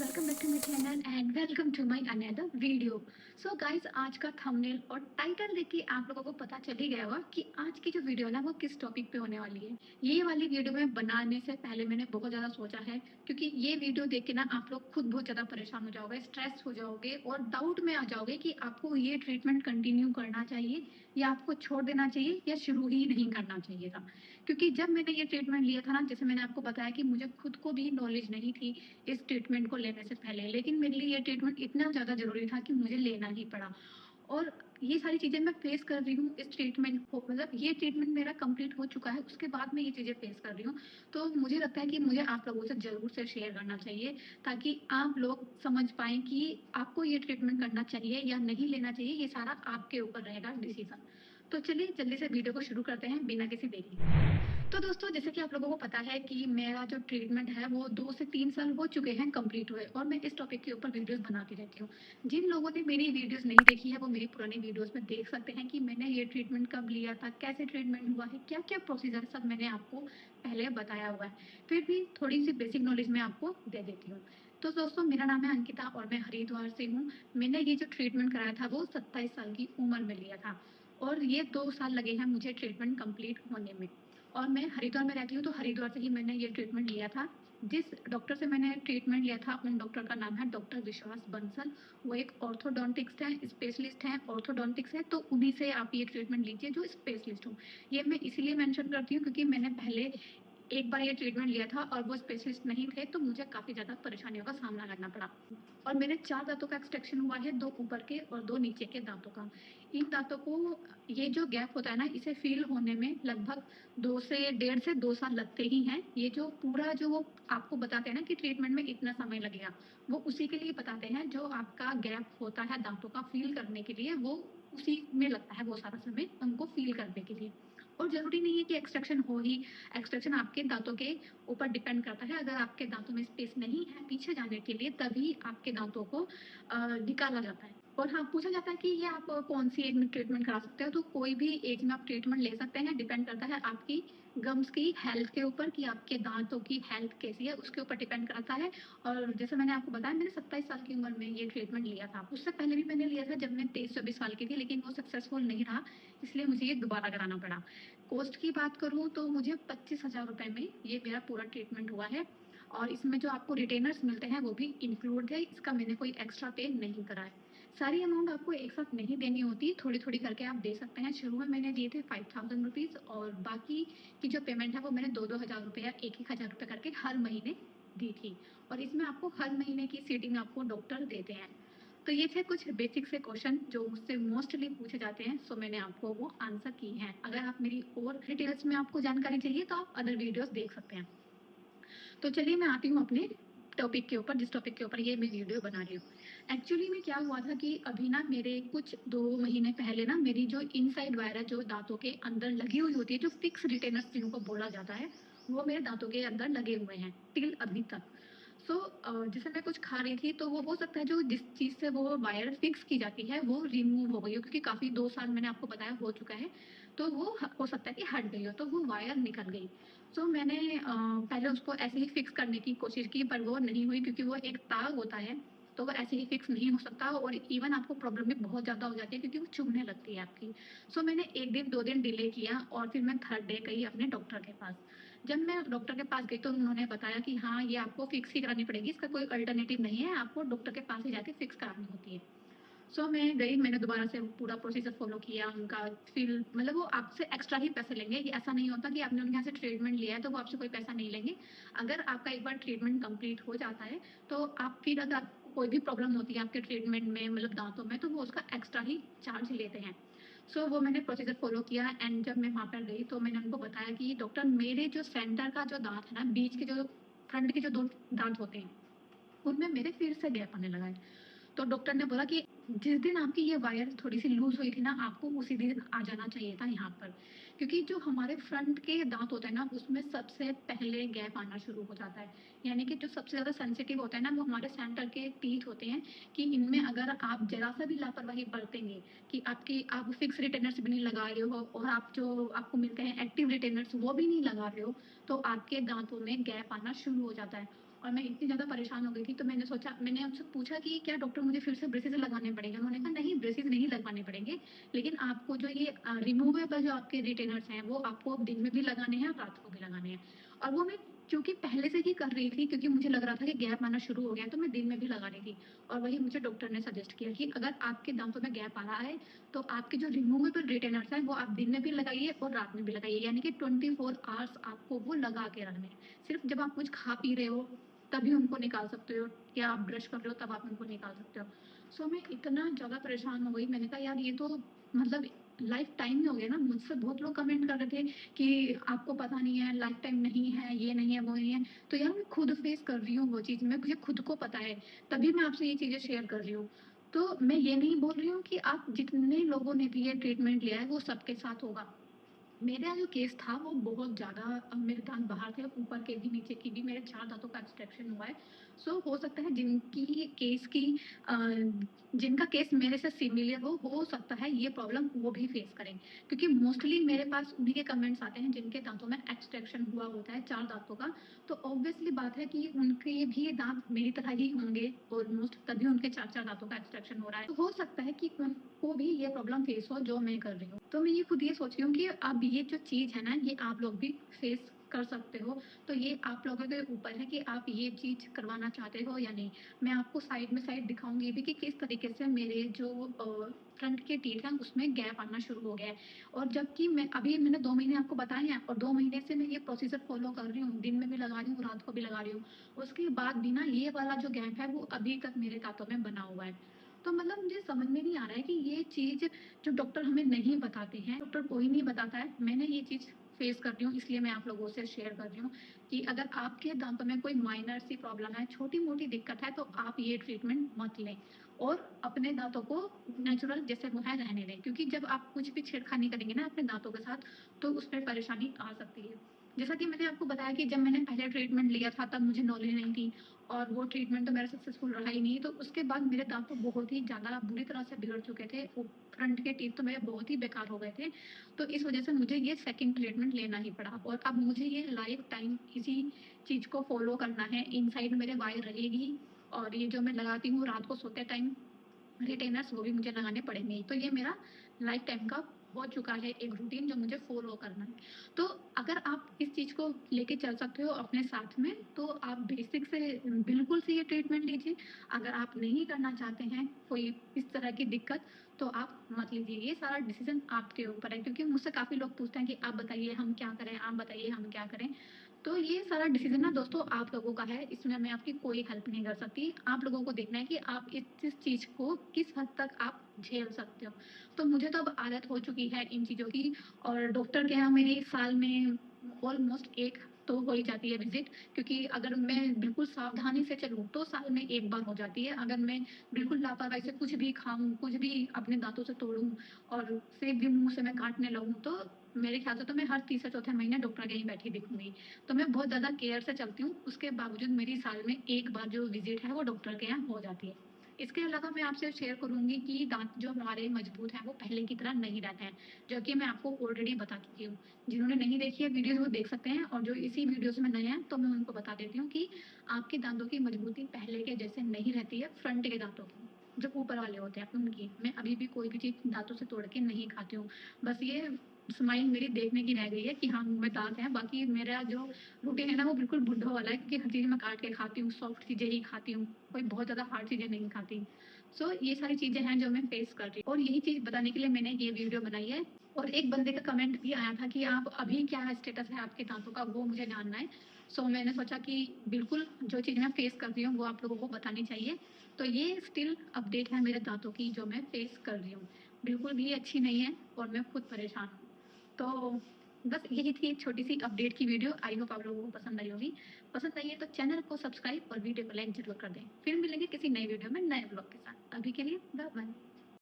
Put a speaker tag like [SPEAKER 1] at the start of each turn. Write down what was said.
[SPEAKER 1] Welcome back to my channel and welcome to my another video. So guys, आज का thumbnail और title देख के आप लोगों को पता चल ही गया होगा कि आज की जो वीडियो है ना वो किस टॉपिक पे होने वाली है। ये वाली वीडियो में बनाने से पहले मैंने बहुत ज़्यादा सोचा है, क्योंकि ये वीडियो देख के ना आप लोग खुद बहुत ज़्यादा परेशान हो जाओगे, स्ट्रेस हो जाओगे और डाउट में आ जाओगे कि आपको ये ट्रीटमेंट कंटिन्यू करना चाहिए या आपको छोड़ देना चाहिए या शुरू ही नहीं करना चाहिए था। क्योंकि जब मैंने ये ट्रीटमेंट लिया था ना, जैसे मैंने आपको बताया कि मुझे खुद को भी नॉलेज नहीं थी इस ट्रीटमेंट को लेने से पहले, लेकिन मेरे लिए ये ट्रीटमेंट इतना ज़्यादा ज़रूरी था कि मुझे लेना ही पड़ा। और ये सारी चीज़ें मैं फेस कर रही हूँ इस ट्रीटमेंट को, मतलब ये ट्रीटमेंट मेरा कंप्लीट हो चुका है, उसके बाद मैं ये चीज़ें फेस कर रही हूँ। तो मुझे लगता है कि मुझे आप लोगों से ज़रूर से शेयर करना चाहिए, ताकि आप लोग समझ पाएँ कि आपको ये ट्रीटमेंट करना चाहिए या नहीं लेना चाहिए। ये सारा आपके ऊपर रहेगा डिसीज़न। तो चलिए जल्दी से वीडियो को शुरू करते हैं बिना किसी देरी के। तो दोस्तों, जैसे कि आप लोगों को पता है कि मेरा जो ट्रीटमेंट है वो 2 से 3 साल हो चुके हैं कंप्लीट हुए, और मैं इस टॉपिक के ऊपर वीडियोस बनाती रहती हूँ। जिन लोगों ने मेरी वीडियोस नहीं देखी है वो मेरी पुरानी वीडियोस में देख सकते हैं कि मैंने ये ट्रीटमेंट कब लिया था, कैसे ट्रीटमेंट हुआ है, क्या-क्या प्रोसीजर सब मैंने आपको पहले बताया हुआ है। फिर भी थोड़ी-सी बेसिक नॉलेज मैं आपको दे देती हूँ। तो दोस्तों, मेरा नाम है अंकिता और मैं हरिद्वार से हूँ। मैंने ये जो ट्रीटमेंट कराया था वो 27 साल की उम्र में लिया था, और ये 2 साल लगे हैं मुझे ट्रीटमेंट कंप्लीट होने में। और मैं हरिद्वार में रहती हूँ, तो हरिद्वार से ही मैंने ये ट्रीटमेंट लिया था। जिस डॉक्टर से मैंने ट्रीटमेंट लिया था उन डॉक्टर का नाम है डॉक्टर विश्वास बंसल। वो एक ऑर्थोडोंटिक्स है, स्पेशलिस्ट हैं, ऑर्थोडोंटिक्स है, तो उन्हीं से आप ये ट्रीटमेंट लीजिए जो स्पेशलिस्ट हो। ये मैं इसीलिए मेंशन करती हूँ क्योंकि मैंने पहले एक बार ये ट्रीटमेंट लिया था और वो स्पेशलिस्ट नहीं थे, तो मुझे काफ़ी ज़्यादा परेशानियों का सामना करना पड़ा। और मेरे 4 दाँतों का एक्सट्रैक्शन हुआ है, 2 ऊपर के और 2 नीचे के दाँतों का। इन दाँतों को, ये जो गैप होता है ना, इसे फ़ील होने में लगभग 2 से डेढ़ से 2 साल लगते ही हैं। ये जो पूरा जो वो आपको बताते हैं ना कि ट्रीटमेंट में इतना समय लगेगा, वो उसी के लिए बताते हैं। जो आपका गैप होता है दाँतों का फ़ील करने के लिए, वो उसी में लगता है वो सारा समय उनको फ़ील करने के लिए। और ज़रूरी नहीं है कि एक्सट्रैक्शन हो ही। एक्सट्रैक्शन आपके दाँतों के ऊपर डिपेंड करता है। अगर आपके दाँतों में स्पेस नहीं है पीछे जाने के लिए, तभी आपके दाँतों को निकाला जाता है। और हाँ, पूछा जाता है कि ये आप कौन-सी एज में ट्रीटमेंट करा सकते हो, तो कोई भी एज में आप ट्रीटमेंट ले सकते हैं। डिपेंड करता है आपकी गम्स की हेल्थ के ऊपर कि आपके दाँतों की हेल्थ कैसी है, उसके ऊपर डिपेंड करता है। और जैसे मैंने आपको बताया, मैंने 27 साल की उम्र में ये ट्रीटमेंट लिया था। उससे पहले भी मैंने लिया था जब मैं 23-24 साल की थी, लेकिन वो सक्सेसफुल नहीं रहा, इसलिए मुझे ये दोबारा कराना पड़ा। कॉस्ट की बात करूँ तो मुझे 25,000 रुपए में ये मेरा पूरा ट्रीटमेंट हुआ है, और इसमें जो आपको रिटेनर्स मिलते हैं वो भी इंक्लूड है। इसका मैंने कोई एक्स्ट्रा पे नहीं करा है। सारी अमाउंट आपको एक साथ नहीं देनी होती, थोड़ी-थोड़ी करके आप दे सकते हैं। शुरू में मैंने दिए थे 5,000 रुपीज़, और बाकी की जो पेमेंट है वो मैंने 2-2 हज़ार रुपए या 1-1 हज़ार रुपए करके हर महीने दी थी। और इसमें आपको हर महीने की सीटिंग आपको डॉक्टर देते हैं। तो ये थे कुछ बेसिक से क्वेश्चन जो मुझसे मोस्टली पूछे जाते हैं, सो मैंने आपको वो आंसर की हैं। अगर आप मेरी और डिटेल्स में आपको जानकारी चाहिए तो आप अदर वीडियोस देख सकते हैं। तो चलिए मैं आती हूँ अपने टॉपिक के ऊपर, जिस टॉपिक के ऊपर ये मैं वीडियो बना रही हूँ। एक्चुअली में क्या हुआ था कि अभी ना मेरे कुछ 2 महीने पहले ना मेरी जो इनसाइड वायर है, जो दाँतों के अंदर लगी हुई होती है, जो फिक्स रिटेनर्स जिनको बोला जाता है, वो मेरे दाँतों के अंदर लगे हुए हैं टिल अभी तक। सो जैसे मैं कुछ खा रही थी, तो वो हो सकता है जो जिस चीज़ से वो वायर फिक्स की जाती है वो रिमूव हो गई हो, क्योंकि काफ़ी 2 साल मैंने आपको बताया हो चुका है। तो वो हो सकता है कि हट गई हो, तो वो वायर निकल गई। सो मैंने पहले उसको ऐसे ही फिक्स करने की कोशिश की, पर वो नहीं हुई, क्योंकि वो एक तार होता है, तो वो ऐसे ही फिक्स नहीं हो सकता, और इवन आपको प्रॉब्लम भी बहुत ज़्यादा हो जाती है क्योंकि वो चुभने लगती है आपकी। सो मैंने 1 दिन 2 दिन डिले किया, और फिर मैं थर्ड डे गई अपने डॉक्टर के पास। जब मैं डॉक्टर के पास गई तो उन्होंने बताया कि हाँ, ये आपको फिक्स ही करानी पड़ेगी, इसका कोई अल्टरनेटिव नहीं है, आपको डॉक्टर के पास ही जाके फिक्स करानी होती है। सो मैं गई, मैंने दोबारा से पूरा प्रोसीजर फ़ॉलो किया उनका। फिर मतलब वो आपसे एक्स्ट्रा ही पैसे लेंगे, ये ऐसा नहीं होता कि आपने उनके यहाँ से ट्रीटमेंट लिया है तो वो आपसे कोई पैसा नहीं लेंगे। अगर आपका एक बार ट्रीटमेंट कंप्लीट हो जाता है, तो आप फिर अगर आपको कोई भी प्रॉब्लम होती है आपके ट्रीटमेंट में, मतलब दाँतों में, तो वो उसका एक्स्ट्रा ही चार्ज लेते हैं। सो वो मैंने प्रोसीजर फ़ॉलो किया, एंड जब मैं वहाँ पर गई तो मैंने उनको बताया कि डॉक्टर, मेरे जो सेंटर का जो दाँत है ना, बीच के जो फ्रंट के जो 2 दाँत होते हैं, उनमें मेरे फिर से गैप आने लगा है। तो डॉक्टर ने बोला कि जिस दिन आपकी ये वायर थोड़ी-सी लूज़ हुई थी ना, आपको उसी दिन आ जाना चाहिए था यहाँ पर। क्योंकि जो हमारे फ्रंट के दाँत होते हैं ना, उसमें सबसे पहले गैप आना शुरू हो जाता है। यानी कि जो सबसे ज़्यादा सेंसिटिव होता है ना, वो हमारे सेंटर के टीथ होते हैं, कि इनमें अगर आप ज़रा-सा भी लापरवाही बरतेंगे, कि आप फिक्स रिटेनर्स भी नहीं लगा रहे हो, और आप जो आपको मिलते हैं एक्टिव रिटेनर्स वो भी नहीं लगा रहे हो, तो आपके दाँतों में गैप आना शुरू हो जाता है। और मैं इतनी ज़्यादा परेशान हो गई थी, तो मैंने उनसे पूछा कि क्या डॉक्टर मुझे फिर से ब्रेसेस लगाने पड़ेंगे? उन्होंने कहा नहीं, ब्रेसेस नहीं लगवाने पड़ेंगे, लेकिन आपको जो ये रिमूवेबल जो आपके रिटेनर्स हैं, वो आपको अब दिन में भी लगाने हैं और रात को भी लगाने हैं। और वो मैं क्योंकि पहले से ही कर रही थी, क्योंकि मुझे लग रहा था कि गैप आना शुरू हो गया है, तो मैं दिन में भी लगा रही थी। और वही मुझे डॉक्टर ने सजेस्ट किया कि अगर आपके दांतों में गैप आ रहा है, तो आपके जो रिमूवेबल रिटेनर्स हैं, वो आप दिन में भी लगाइए और रात में भी लगाइए, यानी कि 24 आवर्स आपको वो लगा के रखने हैं। सिर्फ जब आप कुछ खा पी रहे हो, तभी उनको निकाल सकते हो, या आप ब्रश कर रहे हो तब आप उनको निकाल सकते हो। सो मैं इतना ज़्यादा परेशान हो गई, मैंने कहा यार ये तो मतलब लाइफ टाइम ही हो गया ना। मुझसे बहुत लोग कमेंट कर रहे थे कि आपको पता नहीं है, लाइफ टाइम नहीं है, ये नहीं है, वो नहीं है। तो यार मैं खुद फेस कर रही हूँ वो चीज़, मैं मुझे खुद को पता है, तभी मैं आपसे ये चीज़ें शेयर कर रही हूँ। तो मैं ये नहीं बोल रही हूँ कि आप जितने लोगों ने भी ये ट्रीटमेंट लिया है वो सबके साथ होगा। मेरा जो केस था वो बहुत ज़्यादा मेरे दाँत बाहर थे, ऊपर के भी, नीचे की भी, मेरे 4 दाँतों का एक्सट्रैक्शन हुआ है। सो हो सकता है अ, जिनका केस मेरे से सिमिलर हो सकता है ये प्रॉब्लम वो भी फेस करें। क्योंकि मोस्टली मेरे पास उन्हीं के कमेंट्स आते हैं जिनके दाँतों में एक्सट्रैक्शन हुआ होता है 4 दाँतों का। तो ऑब्वियसली बात है कि उनके भी दाँत मेरी तरह ही होंगे ऑलमोस्ट, तभी उनके 4-4 दाँतों का एक्सट्रैक्शन हो रहा है। तो हो सकता है कि उनको भी ये प्रॉब्लम फेस हो जो मैं कर रही हूँ। तो मैं ये खुद ये सोच रही हूँ कि अब ये जो चीज़ है ना, ये आप लोग भी फेस कर सकते हो। तो ये आप लोगों के ऊपर है कि आप ये चीज़ करवाना चाहते हो या नहीं। मैं आपको साइड में साइड दिखाऊँगी भी कि किस तरीके से मेरे जो फ्रंट के टीथ हैं उसमें गैप आना शुरू हो गया है। और जबकि मैंने 2 महीने आपको बताए हैं और 2 महीने से मैं ये प्रोसीजर फ़ॉलो कर रही हूँ। दिन में भी लगा रही हूँ, रात को भी लगा रही हूँ। उसके बाद भी ना ये वाला जो गैप है वो अभी तक मेरे दाँतों में बना हुआ है। तो मतलब मुझे समझ में नहीं आ रहा है कि ये चीज़ जो डॉक्टर हमें नहीं बताते हैं, डॉक्टर कोई नहीं बताता है। मैंने ये चीज़ फेस कर रही हूँ, इसलिए मैं आप लोगों से शेयर कर रही हूँ कि अगर आपके दाँतों में कोई माइनर सी प्रॉब्लम है, छोटी-मोटी दिक्कत है, तो आप ये ट्रीटमेंट मत लें और अपने दाँतों को नेचुरल जैसे वो है रहने दें। क्योंकि जब आप कुछ भी छेड़खानी करेंगे ना अपने दाँतों के साथ, तो उसमें परेशानी आ सकती है। जैसा कि मैंने आपको बताया कि जब मैंने पहले ट्रीटमेंट लिया था, तब मुझे नॉलेज नहीं थी और वो ट्रीटमेंट तो मेरा सक्सेसफुल रहा ही नहीं। तो उसके बाद मेरे दाँत तो बहुत ही ज़्यादा बुरी तरह से बिगड़ चुके थे। वो फ्रंट के टीथ तो मेरे बहुत ही बेकार हो गए थे। तो इस वज़ह से मुझे ये सेकंड ट्रीटमेंट लेना ही पड़ा और अब मुझे ये लाइफ़ टाइम इसी चीज़ को फ़ॉलो करना है। इनसाइड मेरे वायर रहेगी और ये जो मैं लगाती हूँ रात को सोते टाइम रिटेनर्स, वो भी मुझे लगाने पड़ेंगे ही। तो ये मेरा लाइफ टाइम का हो चुका है एक रूटीन जो मुझे फ़ॉलो करना है। तो अगर आप इस चीज़ को लेके चल सकते हो अपने साथ में, तो आप बेसिक से बिल्कुल से ये ट्रीटमेंट लीजिए। अगर आप नहीं करना चाहते हैं कोई इस तरह की दिक्कत, तो आप मत लीजिए। ये सारा डिसीज़न आपके ऊपर है, क्योंकि मुझसे काफ़ी लोग पूछते हैं कि आप बताइए हम क्या करें? आप बताइए हम क्या करें? तो ये सारा डिसीज़न ना दोस्तों आप लोगों का है, इसमें मैं आपकी कोई हेल्प नहीं कर सकती। आप लोगों को देखना है कि आप इस चीज़ को किस हद तक आप झेल सकते हो। तो मुझे तो अब आदत हो चुकी है इन चीज़ों की और डॉक्टर के यहाँ मेरी साल में ऑलमोस्ट 1 तो हो ही जाती है विज़िट, क्योंकि अगर मैं बिल्कुल सावधानी से चलूँ तो साल में 1 बार हो जाती है। अगर मैं बिल्कुल लापरवाही से कुछ भी खाऊँ, कुछ भी अपने दाँतों से तोड़ूँ और सेब भी मुँह से मैं काटने लगूँ, तो मेरे ख़्याल से तो मैं हर तीसरे चौथे महीने डॉक्टर के यहीं बैठी दिखूँगी। तो मैं बहुत ज़्यादा केयर से चलती हूँ, उसके बावजूद मेरी साल में 1 बार जो विज़िट है वो डॉक्टर के यहाँ हो जाती है। इसके अलावा मैं आपसे शेयर करूँगी कि दाँत जो हमारे मज़बूत हैं वो पहले की तरह नहीं रहते हैं, जो कि मैं आपको ऑलरेडी बता चुकी हूँ। जिन्होंने नहीं देखी है वीडियोज़ वो देख सकते हैं और जो इसी वीडियोज़ में नए हैं तो मैं उनको बता देती हूँ कि आपके दाँतों की मज़बूती पहले के जैसे नहीं रहती है, फ्रंट के दाँतों की, जो ऊपर वाले होते हैं उनकी। मैं अभी भी कोई भी चीज़ दाँतों से तोड़ के नहीं खाती हूँ। बस ये स्माइल मेरी देखने की रह गई है कि हाँ, मुँह में दाँत हैं, बाकी मेरा जो रूटीन है ना वो बिल्कुल बुड्ढों वाला है, क्योंकि हर चीज़ मैं काट के खाती हूँ, सॉफ्ट चीज़ें ही खाती हूँ, कोई बहुत ज़्यादा हार्ड चीज़ें नहीं खाती। सो ये सारी चीज़ें हैं जो मैं फेस कर रही हूँ और यही चीज़ बताने के लिए मैंने ये वीडियो बनाई है। और एक बंदे का कमेंट भी आया था कि आप अभी क्या स्टेटस है आपके दाँतों का, वो मुझे जानना है। सो मैंने सोचा कि बिल्कुल जो चीज़ मैं फेस कर रही हूँ वो आप लोगों को बतानी चाहिए। तो ये स्टिल अपडेट है मेरे दाँतों की जो मैं फेस कर रही हूँ। बिल्कुल भी अच्छी नहीं है और मैं खुद परेशान हूँ। तो बस यही थी एक छोटी-सी अपडेट की वीडियो। आई होप आप लोगों को पसंद आई होगी। पसंद आई है तो चैनल को सब्सक्राइब और वीडियो को लाइक ज़रूर कर दें। फिर मिलेंगे किसी नई वीडियो में नए ब्लॉग के साथ। अभी के लिए बाय बाय।